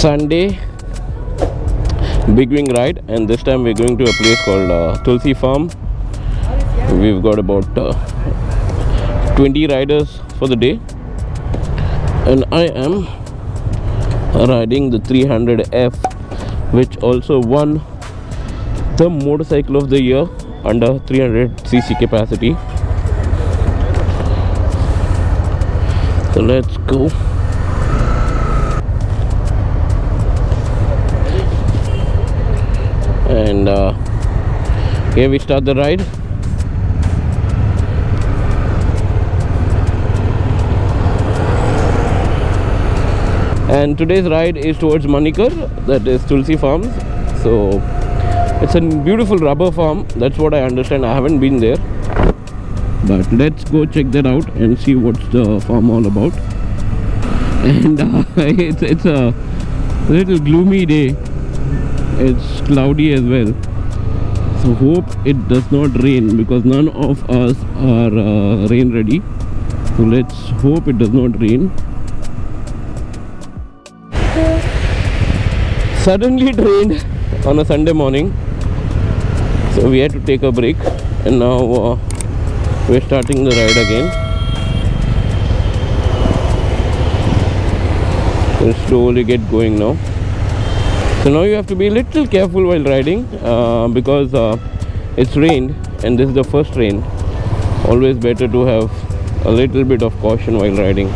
Sunday big wing ride, and this time we're going to a place called Tulsi farm. We've got about 20 riders for the day, and I am riding the 300F, which also won the motorcycle of the year under 300cc capacity. So let's go. And here we start the ride. And today's ride is towards Manikar, that is Tulsi Farms. So it's a beautiful rubber farm, that's what I understand. I haven't been there, but let's go check that out and see what's the farm all about. And it's a little gloomy day. It's cloudy as well, so hope it does not rain, because none of us are rain ready. So let's hope it does not rain. Suddenly it rained on a Sunday morning, so we had to take a break, and now we're starting the ride again. We'll slowly get going now. So now you have to be a little careful while riding, because it's rained and this is the first rain. Always better to have a little bit of caution while riding.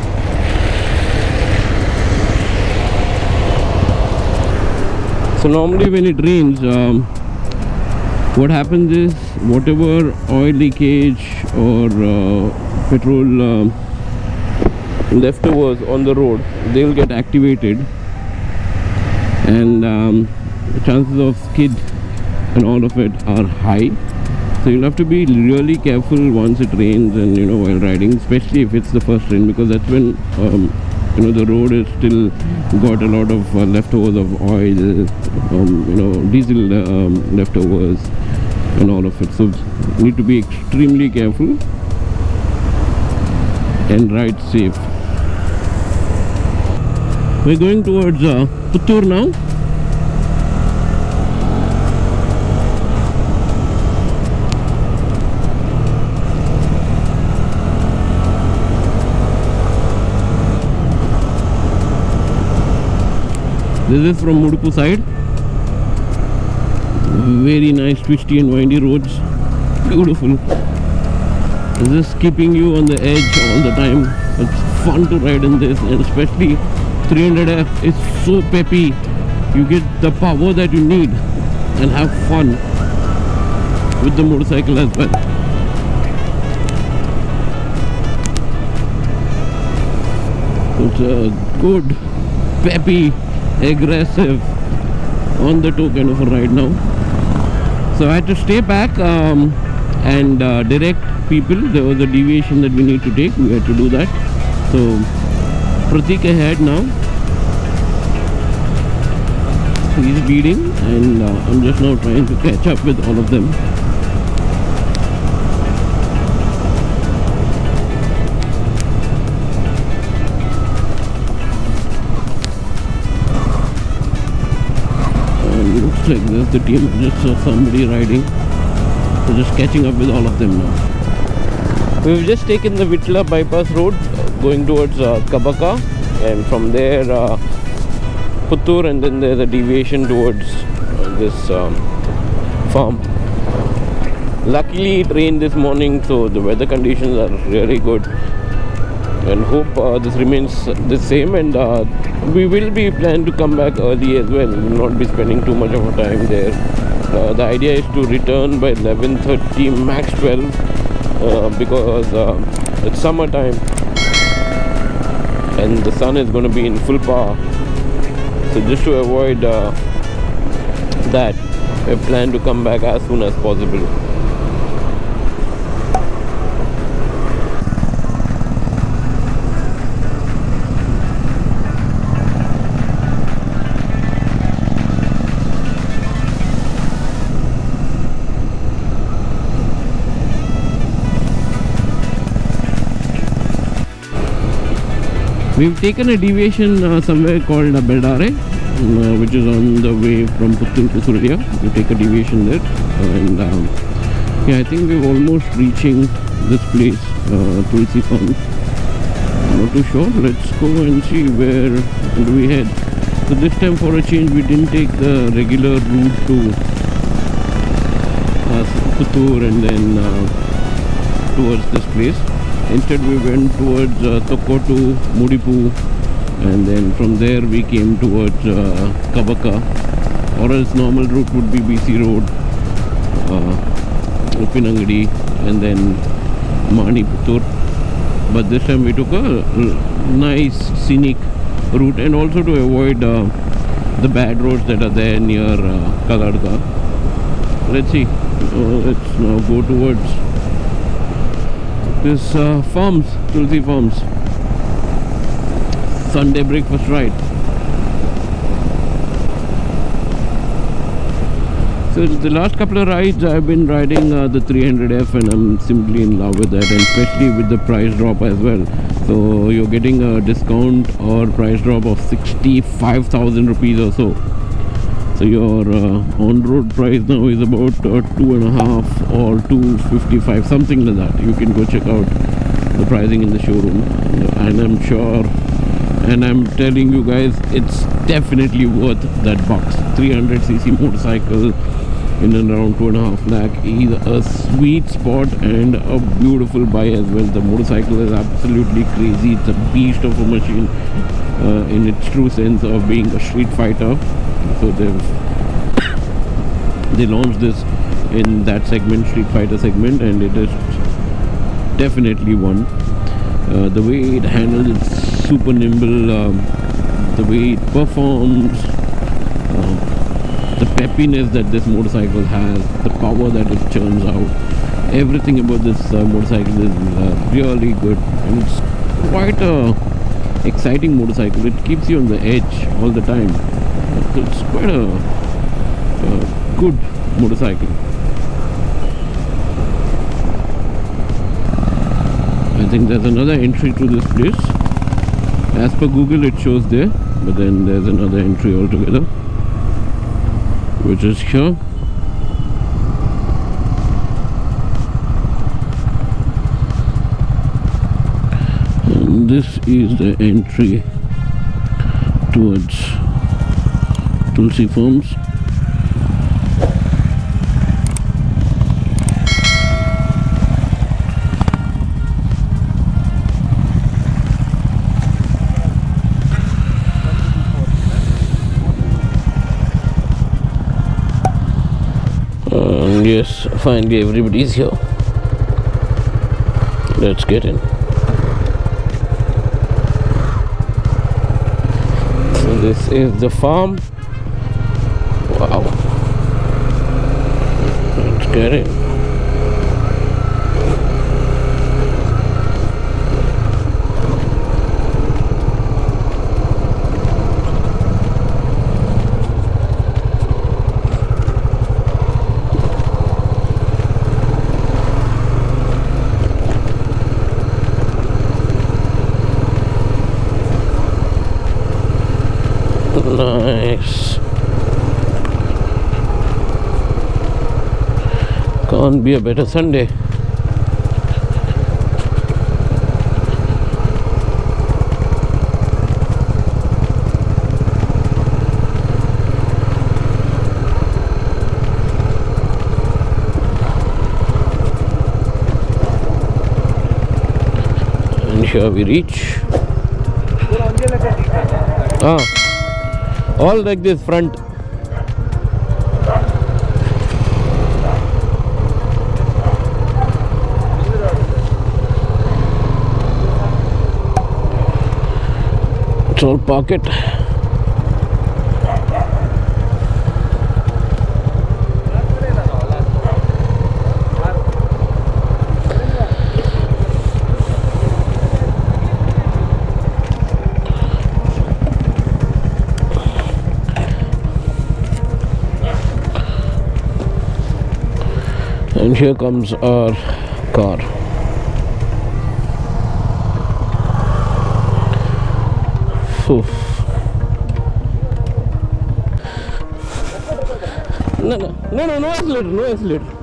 So normally when it rains, what happens is whatever oil leakage or petrol leftovers on the road, they will get activated, and the chances of skid and all of it are high. So you'll have to be really careful once it rains, and while riding, especially if it's the first rain, because that's when the road is still got a lot of leftovers of oil, diesel leftovers and all of it. So you need to be extremely careful and ride safe. We're going towards Puttur now. This is from Mudupu side. Very nice twisty and windy roads. Beautiful. This is keeping you on the edge all the time. It's fun to ride in this, and especially 300F is so peppy. You get the power that you need and have fun with the motorcycle as well. It's a good, peppy, aggressive, on the toe kind of a ride now. So I had to stay back and direct people. There was a deviation that we need to take. We had to do that. So Pratik ahead now. He's leading, and I'm just now trying to catch up with all of them. And looks like there's the team. I just saw somebody riding. So just catching up with all of them now. We've just taken the Vitla bypass road going towards Kabaka, and from there Puttur, and then there's a deviation towards this farm. Luckily it rained this morning, so the weather conditions are really good, and hope this remains the same, and we will be planning to come back early as well. We will not be spending too much of our time there. The idea is to return by 11:30, max 12, because it's summertime and the sun is going to be in full power. So just to avoid that, we plan to come back as soon as possible. We've taken a deviation somewhere called Beldare, which is on the way from Puttur to Surya. You take a deviation there, and yeah, I think we're almost reaching this place, Tulsi Farm. Not too sure. Let's go and see where do we head. So this time, for a change, we didn't take the regular route to Puttur and then towards this place. Instead, we went towards Tokkotu, Mudipu, and then from there we came towards Kabaka. Or else normal route would be BC Road, Upinangadi, and then Mani Puttur. But this time we took a nice scenic route, and also to avoid the bad roads that are there near Kaladka. Let's see. Let's now go towards this farms, Tulsi Farms. Sunday breakfast ride. So the last couple of rides I've been riding the 300F, and I'm simply in love with that, and especially with the price drop as well. So you're getting a discount or price drop of 65,000 rupees or so. So your on-road price now is about 2.5 or 255, something like that. You can go check out the pricing in the showroom, and I'm sure, and I'm telling you guys, it's definitely worth that bucks. 300cc motorcycle in and around 2.5 lakh is a sweet spot and a beautiful buy as well. The motorcycle is absolutely crazy. It's a beast of a machine in its true sense of being a street fighter. So they launched this in that segment, street fighter segment, and it is definitely one. The way it handles, it's super nimble. The way it performs, the peppiness that this motorcycle has, the power that it churns out, everything about this motorcycle is really good, and it's quite a exciting motorcycle. It keeps you on the edge all the time. It's quite a good motorcycle. I think there's another entry to this place. As per Google it shows there, but then there's another entry altogether, which is here. And this is the entry towards Tulsi Farms. Yes, finally everybody's here. Let's get in. So this is the farm. Wow. Let's get in. Nice. Can't be a better Sunday. And here we reach. All like this front. It's all pocket. And here comes our car. Oof. No accelerator, no accelerator.